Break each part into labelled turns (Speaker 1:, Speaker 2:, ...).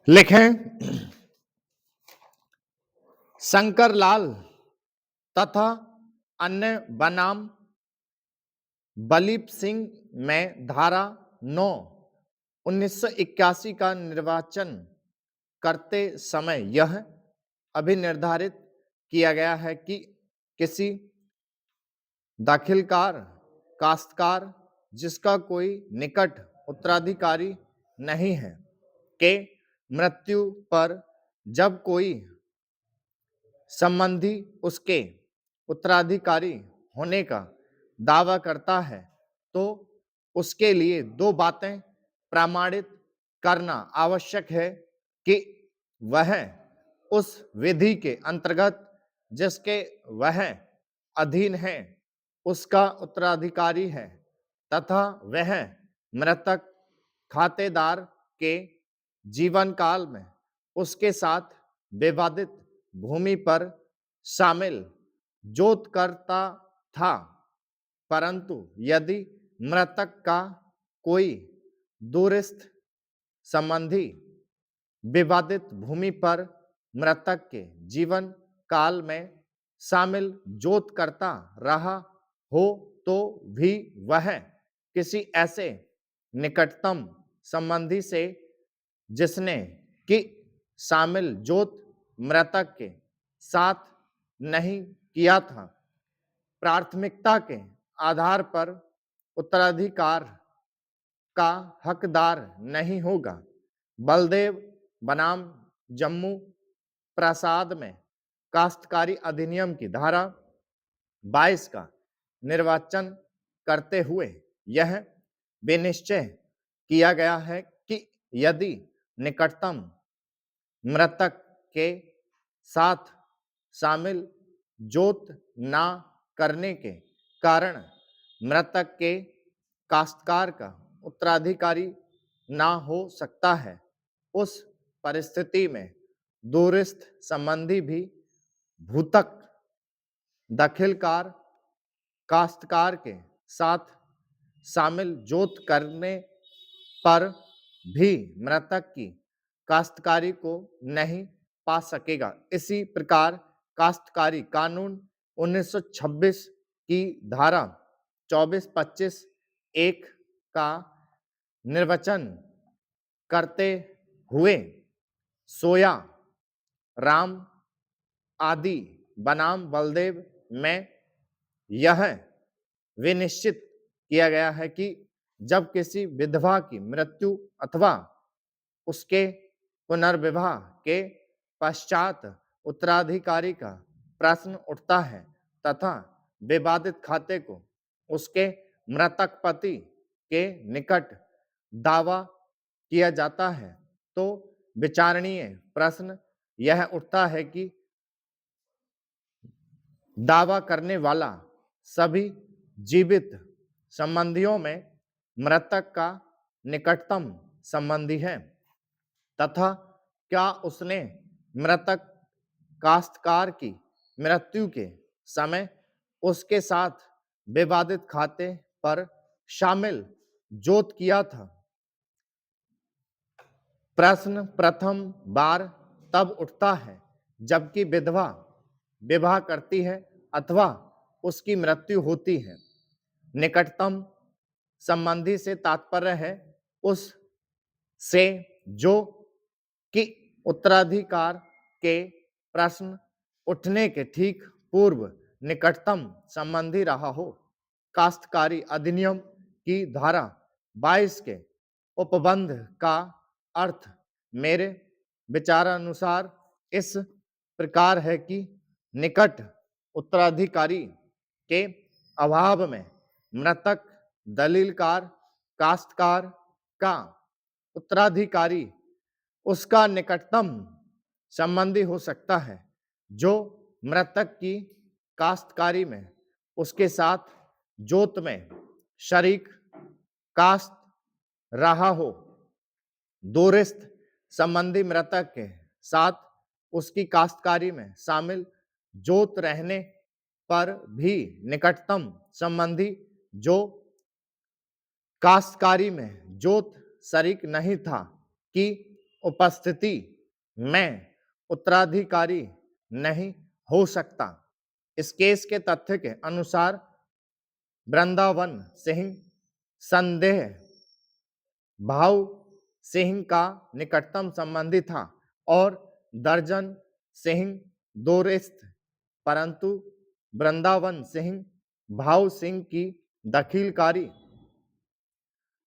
Speaker 1: लिखें शंकरलाल तथा अन्य बनाम बलीप सिंह में धारा 9 1981 का निर्वाचन करते समय यह अभिनिर्धारित किया गया है कि किसी दाखिलकार काश्तकार जिसका कोई निकट उत्तराधिकारी नहीं है के मृत्यु पर जब कोई संबंधी उसके उत्तराधिकारी होने का दावा करता है तो उसके लिए दो बातें प्रमाणित करना आवश्यक है कि वह उस विधि के अंतर्गत जिसके वह अधीन है उसका उत्तराधिकारी है तथा वह मृतक खातेदार के जीवन काल में उसके साथ विवादित भूमि पर शामिल जोत करता था, परंतु यदि मृतक का कोई दूरस्थ संबंधी विवादित भूमि पर मृतक के जीवन काल में शामिल जोत करता रहा हो तो भी वह किसी ऐसे निकटतम संबंधी से जिसने कि शामिल जोत मृतक के साथ नहीं किया था, प्राथमिकता के आधार पर उत्तराधिकार का हकदार नहीं होगा। बलदेव बनाम जम्मू प्रसाद में काश्तकारी अधिनियम की धारा 22 का निर्वाचन करते हुए यह विनिश्चय किया गया है कि यदि निकटतम मृतक के साथ शामिल जोत ना करने के कारण मृतक के काश्तकार का उत्तराधिकारी ना हो सकता है, उस परिस्थिति में दूरस्थ संबंधी भी भूतक दखलकार काश्तकार के साथ शामिल जोत करने पर भी मृतक की काश्तकारी को नहीं पा सकेगा। इसी प्रकार काश्तकारी कानून 1926 की धारा 24-25 एक का निर्वचन करते हुए सोया राम आदि बनाम बलदेव में यह विनिश्चित किया गया है कि जब किसी विधवा की मृत्यु अथवा उसके पुनर्विवाह के पश्चात उत्तराधिकारी का प्रश्न उठता है तथा विवादित खाते को उसके मृतक पति के निकट दावा किया जाता है तो विचारणीय प्रश्न यह उठता है कि दावा करने वाला सभी जीवित संबंधियों में मृतक का निकटतम संबंधी है तथा क्या उसने मृतक काश्तकार की मृत्यु के समय उसके साथ विवादित खाते पर शामिल जोत किया था। प्रश्न प्रथम बार तब उठता है जबकि विधवा विवाह करती है अथवा उसकी मृत्यु होती है। निकटतम संबंधी से तात्पर्य है उस से जो कि उत्तराधिकार के प्रश्न उठने के ठीक पूर्व निकटतम संबंधी रहा हो। काश्तकारी अधिनियम की धारा 22 के उपबंध का अर्थ मेरे विचारानुसार इस प्रकार है कि निकट उत्तराधिकारी के अभाव में मृतक दलीलकार काश्तकार का उत्तराधिकारी उसका निकटतम संबंधी हो सकता है जो मृतक की काश्तकारी में उसके साथ जोत में शरीक काश्त रहा हो। दूरस्थ संबंधी मृतक के साथ उसकी काश्तकारी में शामिल जोत रहने पर भी निकटतम संबंधी जो काश्तकारी में जोत शरीक नहीं था कि उपस्थिति में उत्तराधिकारी नहीं हो सकता। इस केस के तथ्य के अनुसार वृंदावन सिंह संदेह भाव सिंह का निकटतम संबंधी था और दर्जन सिंह दोस्त, परंतु वृंदावन सिंह भाव सिंह की दखीलकारी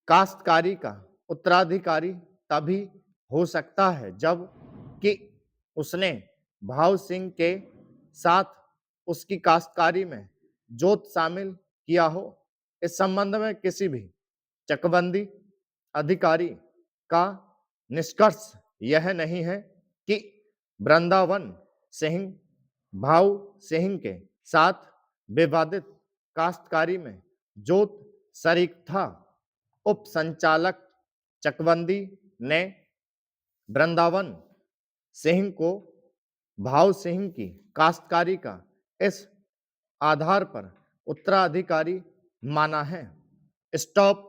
Speaker 1: काश्तकारी का उत्तराधिकारी तभी हो सकता है जब कि उसने भाव सिंह के साथ उसकी काश्तकारी में जोत शामिल किया हो। इस संबंध में किसी भी चकबंदी अधिकारी का निष्कर्ष यह नहीं है कि वृंदावन सिंह भाव सिंह के साथ विवादित काश्तकारी में जोत शरीक था। उप संचालक चकबंदी ने वृंदावन सिंह को भाव सिंह की काश्तकारी का इस आधार पर उत्तराधिकारी माना है। स्टॉप।